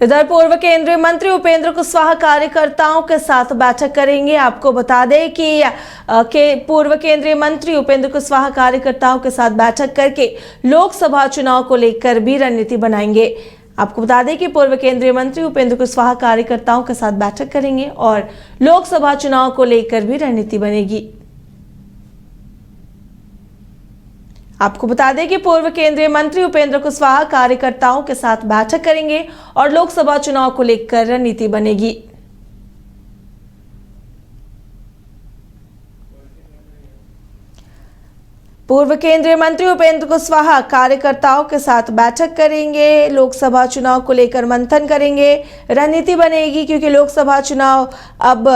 इधर पूर्व केंद्रीय मंत्री उपेंद्र कुशवाहा कार्यकर्ताओं के साथ बैठक करेंगे। आपको बता दें कि पूर्व केंद्रीय मंत्री उपेंद्र कुशवाहा कार्यकर्ताओं के साथ बैठक करके लोकसभा चुनाव को लेकर भी रणनीति बनाएंगे। आपको बता दें कि पूर्व केंद्रीय मंत्री उपेंद्र कुशवाहा कार्यकर्ताओं के साथ बैठक करेंगे और लोकसभा चुनाव को लेकर भी रणनीति बनेगी। आपको बता दें कि पूर्व केंद्रीय मंत्री उपेंद्र कुशवाहा कार्यकर्ताओं के साथ बैठक करेंगे और लोकसभा चुनाव को लेकर रणनीति बनेगी। पूर्व केंद्रीय मंत्री उपेंद्र कुशवाहा कार्यकर्ताओं के साथ बैठक करेंगे, लोकसभा चुनाव को लेकर मंथन करेंगे, रणनीति बनेगी क्योंकि लोकसभा चुनाव अब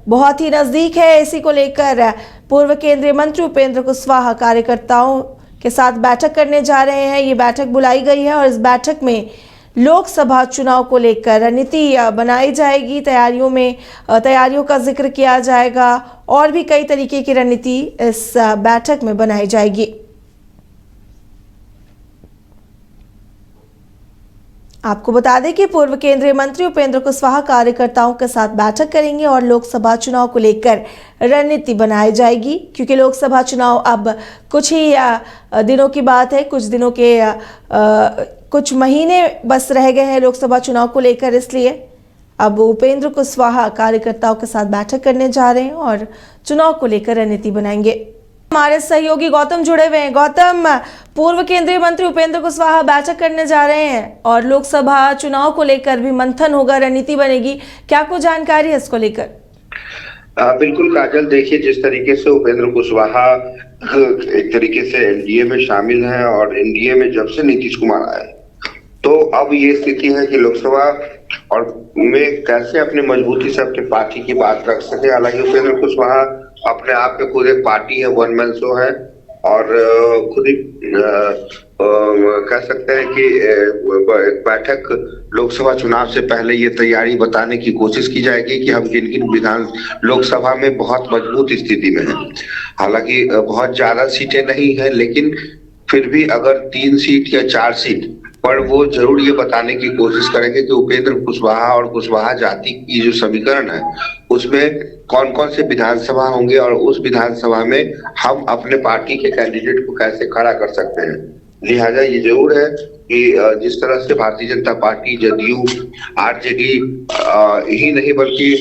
बहुत ही नजदीक है। इसी को लेकर पूर्व केंद्रीय मंत्री उपेंद्र कुशवाहा कार्यकर्ताओं के साथ बैठक करने जा रहे हैं। ये बैठक बुलाई गई है और इस बैठक में लोकसभा चुनाव को लेकर रणनीति बनाई जाएगी। तैयारियों का जिक्र किया जाएगा और भी कई तरीके की रणनीति इस बैठक में बनाई जाएगी। आपको बता दें कि पूर्व केंद्रीय मंत्री उपेंद्र कुशवाहा कार्यकर्ताओं के साथ बैठक करेंगे और लोकसभा चुनाव को लेकर रणनीति बनाई जाएगी क्योंकि लोकसभा चुनाव अब कुछ ही दिनों की बात है। कुछ महीने बस रह गए हैं लोकसभा चुनाव को लेकर, इसलिए अब उपेंद्र कुशवाहा कार्यकर्ताओं के साथ बैठक करने जा रहे हैं और चुनाव को लेकर रणनीति बनाएंगे। हमारे सहयोगी गौतम जुड़े हुए हैं। गौतम, पूर्व केंद्रीय मंत्री उपेंद्र कुशवाहा बैठक करने जा रहे हैं और लोकसभा चुनाव को लेकर भी मंथन होगा, रणनीति बनेगी, क्या कुछ जानकारी है इसको लेकर? बिल्कुल काजल, देखिए जिस तरीके से उपेंद्र कुशवाहा एक तरीके से एनडीए में शामिल हैं और एनडीए में जब से नीतीश कुमार आए तो अब ये स्थिति है कि लोकसभा और में कैसे अपनी मजबूती से अपनी पार्टी की बात रख सके। हालांकि उपेंद्र कुशवाहा अपने आप में खुद एक पार्टी है, वन मैन शो है और खुद ही कह सकते हैं कि एक बैठक लोकसभा चुनाव से पहले ये तैयारी बताने की कोशिश की जाएगी कि हम किन किन विधान लोकसभा में बहुत मजबूत स्थिति में हैं। हालांकि बहुत ज्यादा सीटें नहीं है, लेकिन फिर भी अगर 3 सीट या 4 सीट पर वो जरूर ये बताने की कोशिश करेंगे कि उपेंद्र कुशवाहा और कुशवाहा जाति की जो समीकरण है उसमें कौन कौन से विधानसभा होंगे और उस विधानसभा में हम अपने पार्टी के कैंडिडेट को कैसे खड़ा कर सकते हैं। लिहाजा ये जरूर है कि जिस तरह से भारतीय जनता पार्टी, जदयू, आरजेडी ही नहीं बल्कि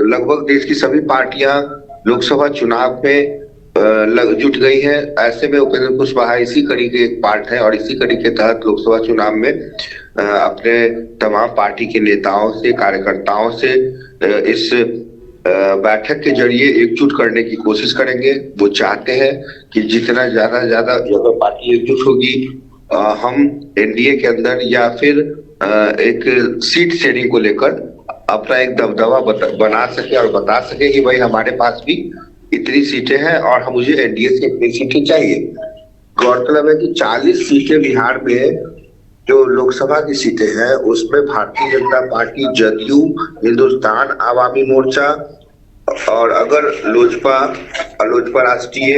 लगभग देश की सभी पार्टियां लोकसभा चुनाव में जुट गई है, ऐसे में उपेंद्र कुशवाहा इसी कड़ी के एक पार्ट है और इसी कड़ी के तहत लोकसभा चुनाव में अपने तमाम पार्टी के नेताओं से, कार्यकर्ताओं से इस बैठक के जरिए एकजुट करने की कोशिश करेंगे। वो चाहते हैं कि जितना ज्यादा पार्टी एकजुट होगी हम एनडीए के अंदर या फिर एक सीट शेयरिंग को लेकर अपना एक दबदबा बना सके और बता सके कि भाई हमारे पास भी इतनी सीटें हैं और हम मुझे एनडीए से इतनी सीटें चाहिए। गौरतलब है कि 40 सीटें बिहार में जो लोकसभा की सीटें हैं उसमें भारतीय जनता पार्टी, जदयू, हिंदुस्तान आवामी मोर्चा और अगर लोजपा राष्ट्रीय,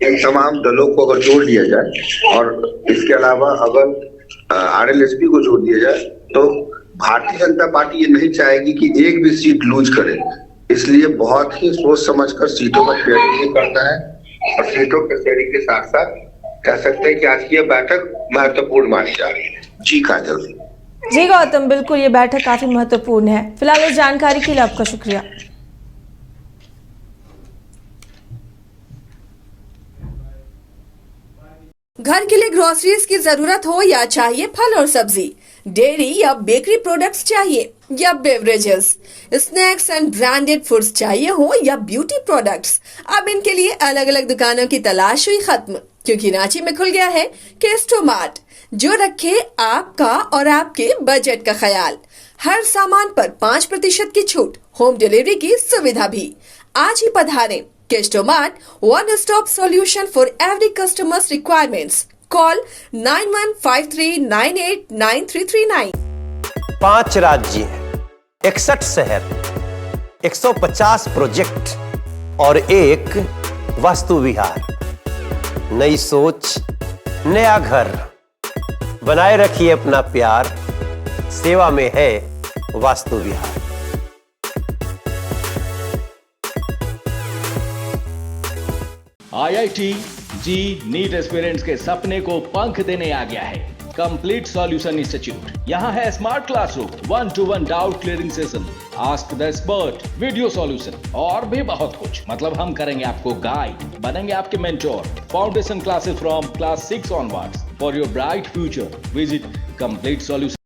इन तमाम दलों को अगर जोड़ लिया जाए और इसके अलावा अगर आरएलएसपी को जोड़ दिया जाए तो भारतीय जनता पार्टी ये नहीं चाहेगी कि एक भी सीट लूज करे। इसलिए बहुत ही सोच समझकर सीटों का शेयरिंग करता है और सीटों के शेयरिंग के साथ साथ कह सकते हैं कि आज की यह बैठक महत्वपूर्ण मानी जा रही है। जी काजल। जी गौतम, बिल्कुल ये बैठक काफी महत्वपूर्ण है। फिलहाल इस जानकारी के लिए आपका शुक्रिया। घर के लिए ग्रोसरीज की जरूरत हो या चाहिए फल और सब्जी, डेयरी या बेकरी प्रोडक्ट्स चाहिए या beverages, snacks and branded foods चाहिए हो या ब्यूटी प्रोडक्ट्स, अब इनके लिए अलग अलग दुकानों की तलाश हुई खत्म क्योंकि रांची में खुल गया है केस्टो मार्ट जो रखे आपका और आपके बजट का ख्याल। हर सामान पर 5% की छूट, होम डिलीवरी की सुविधा भी। आज ही पधारें Kesto Mart, one stop solution for every customers requirements. Call 9153989339। 5 राज्य, 61 शहर, 150 प्रोजेक्ट और एक वास्तु विहार। नई सोच, नया घर, बनाए रखिए अपना प्यार सेवा में है वास्तु विहार। IIT जी नीट एस्पिरेंट्स के सपने को पंख देने आ गया है कंप्लीट सॉल्यूशन इंस्टीट्यूट। यहाँ है smart classroom, 1-to-1 doubt clearing session, ask the expert, video solution और भी बहुत कुछ। मतलब हम करेंगे आपको गाइड, बनेंगे आपके mentor. Foundation classes from class 6 onwards for your bright future. Visit complete solution.